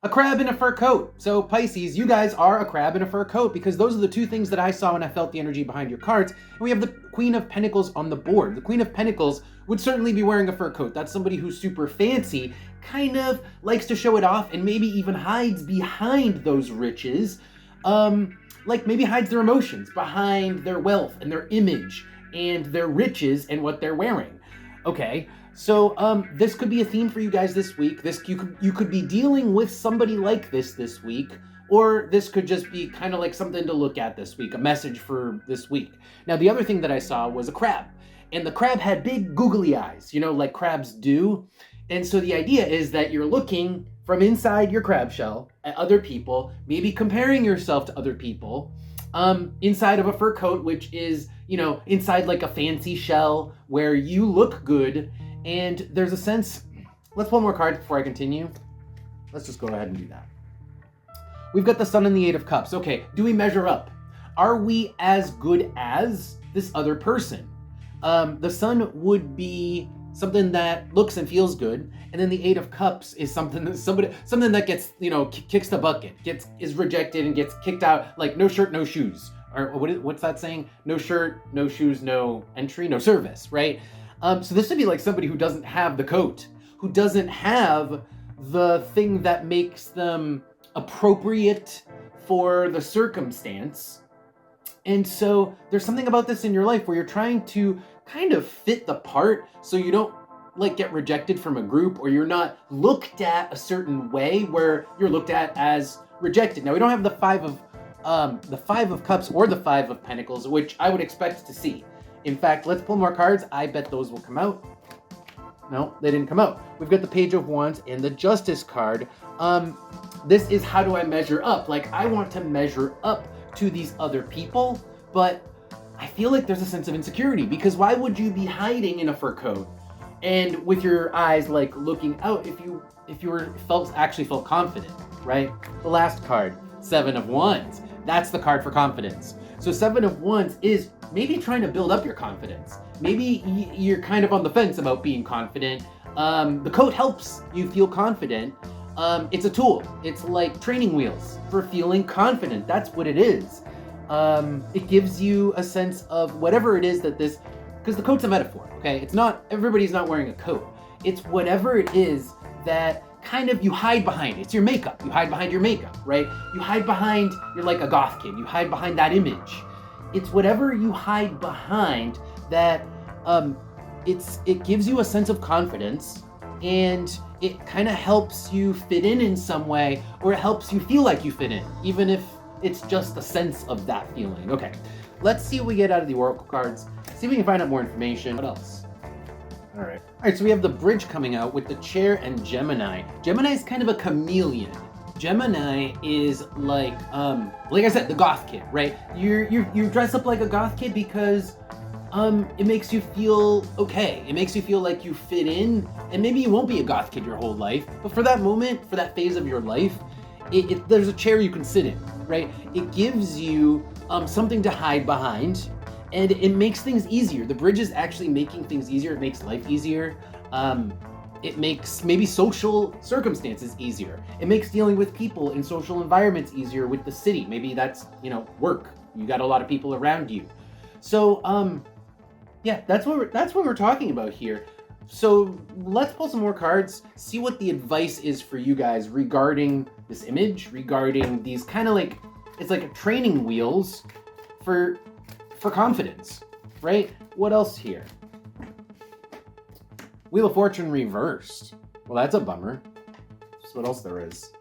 a crab in a fur coat. So Pisces, you guys are a crab in a fur coat, because those are the two things that I saw when I felt the energy behind your cards. And we have the Queen of Pentacles on the board. The Queen of Pentacles would certainly be wearing a fur coat. That's somebody who's super fancy, kind of likes to show it off, and maybe even hides behind those riches. Like maybe hides their emotions behind their wealth and their image and their riches and what they're wearing. Okay, so this could be a theme for you guys this week. You could be dealing with somebody like this week, or this could just be kind of like something to look at this week, a message for this week. Now, the other thing that I saw was a crab, and the crab had big googly eyes, you know, like crabs do. And so the idea is that you're looking from inside your crab shell at other people, maybe comparing yourself to other people, inside of a fur coat, which is, you know, inside like a fancy shell where you look good. And there's a sense, let's pull more cards before I continue. Let's just go ahead and do that. We've got the Sun and the Eight of Cups. Okay, do we measure up? Are we as good as this other person? The Sun would be something that looks and feels good, and then the Eight of Cups is something that gets, you know, kicks the bucket, is rejected and gets kicked out, like no shirt, no shoes, or what's that saying? No shirt, no shoes, no entry, no service, right? So this would be like somebody who doesn't have the coat, who doesn't have the thing that makes them appropriate for the circumstance. And so there's something about this in your life where you're trying to kind of fit the part so you don't like get rejected from a group, or you're not looked at a certain way where you're looked at as rejected. Now, we don't have the Five of Cups or the Five of Pentacles, which I would expect to see. In fact, let's pull more cards. I bet those will come out. No, they didn't come out. We've got the Page of Wands and the Justice card. This is, how do I measure up? Like, I want to measure up to these other people, but I feel like there's a sense of insecurity, because why would you be hiding in a fur coat and with your eyes like looking out if you actually felt confident, right? The last card, Seven of Wands. That's the card for confidence. So Seven of Wands is maybe trying to build up your confidence. Maybe you're kind of on the fence about being confident. The coat helps you feel confident. It's a tool. It's like training wheels for feeling confident. That's what it is. It gives you a sense of whatever it is that this, because the coat's a metaphor, okay? It's not, everybody's not wearing a coat. It's whatever it is that kind of you hide behind. It's your makeup. You hide behind your makeup, right? You hide behind, you're like a goth kid. You hide behind that image. It's whatever you hide behind that, it gives you a sense of confidence, and it kind of helps you fit in some way, or it helps you feel like you fit in, even if it's just a sense of that feeling. Okay, let's see what we get out of the Oracle cards. See if we can find out more information. What else? All right, so we have the Bridge coming out with the Chair and Gemini. Gemini is kind of a chameleon. Gemini is like I said, the goth kid, right? You dress up like a goth kid because it makes you feel okay. It makes you feel like you fit in, and maybe you won't be a goth kid your whole life, but for that moment, for that phase of your life, there's a chair you can sit in, right? It gives you something to hide behind, and it makes things easier. The Bridge is actually making things easier. It makes life easier. It makes maybe social circumstances easier. It makes dealing with people in social environments easier with the city. Maybe that's, work. You got a lot of people around you. So, yeah, that's what we're talking about here. So let's pull some more cards, see what the advice is for you guys regarding this image, regarding these kind of like, it's like training wheels for confidence, right? What else here? Wheel of Fortune reversed. Well, that's a bummer. So what else there is?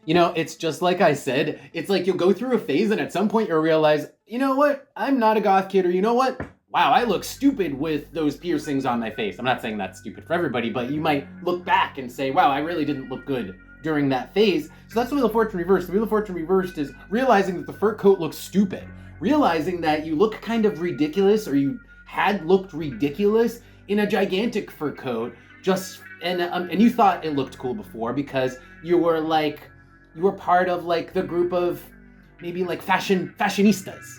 It's just like I said, it's like you'll go through a phase and at some point you'll realize, you know what? I'm not a goth kid, or you know what? Wow, I look stupid with those piercings on my face. I'm not saying that's stupid for everybody, but you might look back and say, wow, I really didn't look good during that phase. So that's the Wheel of Fortune reversed. The Wheel of Fortune reversed is realizing that the fur coat looks stupid. Realizing that you look kind of ridiculous, or you had looked ridiculous in a gigantic fur coat, and you thought it looked cool before because you were part of like the group of maybe like fashionistas,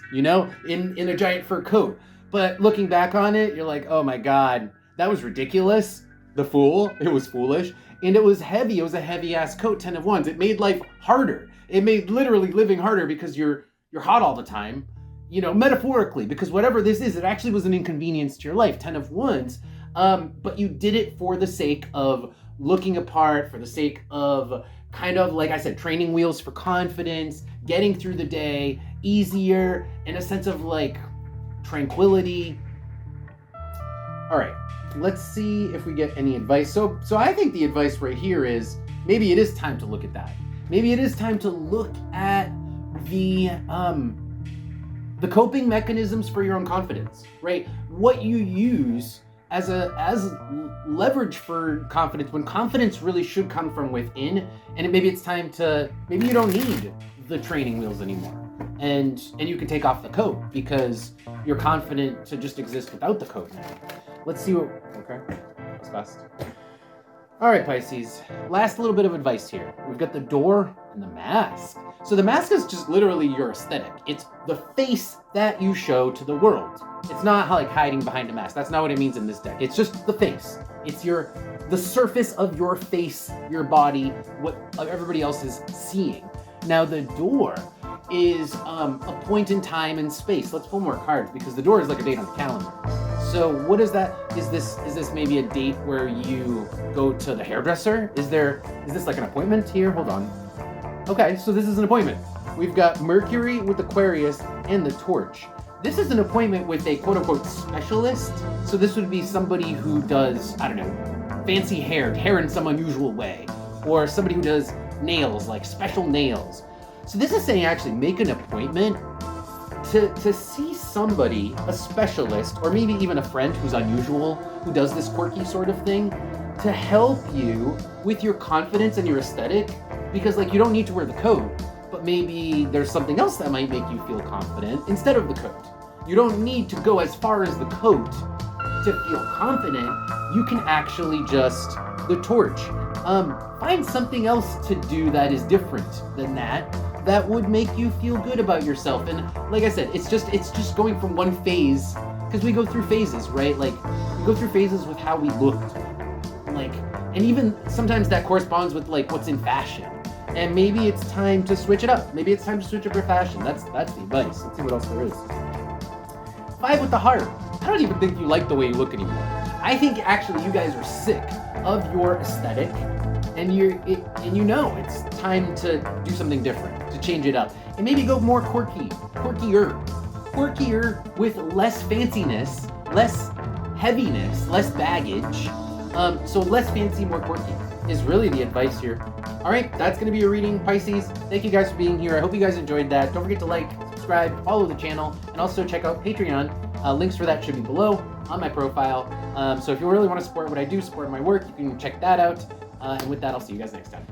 in a giant fur coat. But looking back on it, you're like, oh my God, that was ridiculous. The fool, it was foolish. and it was heavy. It was a heavy ass coat, 10 of Wands. It made life harder. It made literally living harder because you're hot all the time, you know, metaphorically, because whatever this is, it actually was an inconvenience to your life, 10 of Wands. But you did it for the sake of looking apart, for the sake of kind of, like I said, training wheels for confidence, getting through the day easier, in a sense of like tranquility. All right, let's see if we get any advice. So I think the advice right here is maybe it is time to look at that. Maybe it is time to look at the coping mechanisms for your own confidence, right? What you use as leverage for confidence, when confidence really should come from within, and maybe it's time to, maybe you don't need the training wheels anymore, and you can take off the coat because you're confident to just exist without the coat now. Let's see what, okay, that's fast. All right, Pisces, last little bit of advice here. We've got the door and the mask. So the mask is just literally your aesthetic. It's the face that you show to the world. It's not like hiding behind a mask. That's not what it means in this deck. It's just the face. It's the surface of your face, your body, what everybody else is seeing. Now the door is a point in time and space. Let's pull more cards because the door is like a date on the calendar. So what is that? Is this maybe a date where you go to the hairdresser? Is this like an appointment here? Hold on. Okay, so this is an appointment. We've got Mercury with Aquarius and the torch. This is an appointment with a quote-unquote specialist. So this would be somebody who does, I don't know, fancy hair in some unusual way, or somebody who does nails, like special nails. So this is saying actually make an appointment to see somebody, a specialist, or maybe even a friend who's unusual, who does this quirky sort of thing, to help you with your confidence and your aesthetic, because like you don't need to wear the coat, but maybe there's something else that might make you feel confident instead of the coat. You don't need to go as far as the coat to feel confident. You can actually just, the torch, find something else to do that is different than that would make you feel good about yourself. And like I said, it's just going from one phase, because we go through phases, right? Like we go through phases with how we look, like, and even sometimes that corresponds with like what's in fashion. And maybe it's time to switch it up. Maybe it's time to switch up your fashion. That's the advice. Let's see what else there is. 5 with the heart. I don't even think you like the way you look anymore. I think actually you guys are sick of your aesthetic, and you know it's time to do something different, to change it up, and maybe go more quirkier with less fanciness, less heaviness, less baggage. So less fancy, more quirky is really the advice here. All right, that's going to be your reading, Pisces. Thank you guys for being here. I hope you guys enjoyed that. Don't forget to like, subscribe, follow the channel, and also check out Patreon. Links for that should be below on my profile. So if you really want to support what I do, support my work, you can check that out. And with that, I'll see you guys next time.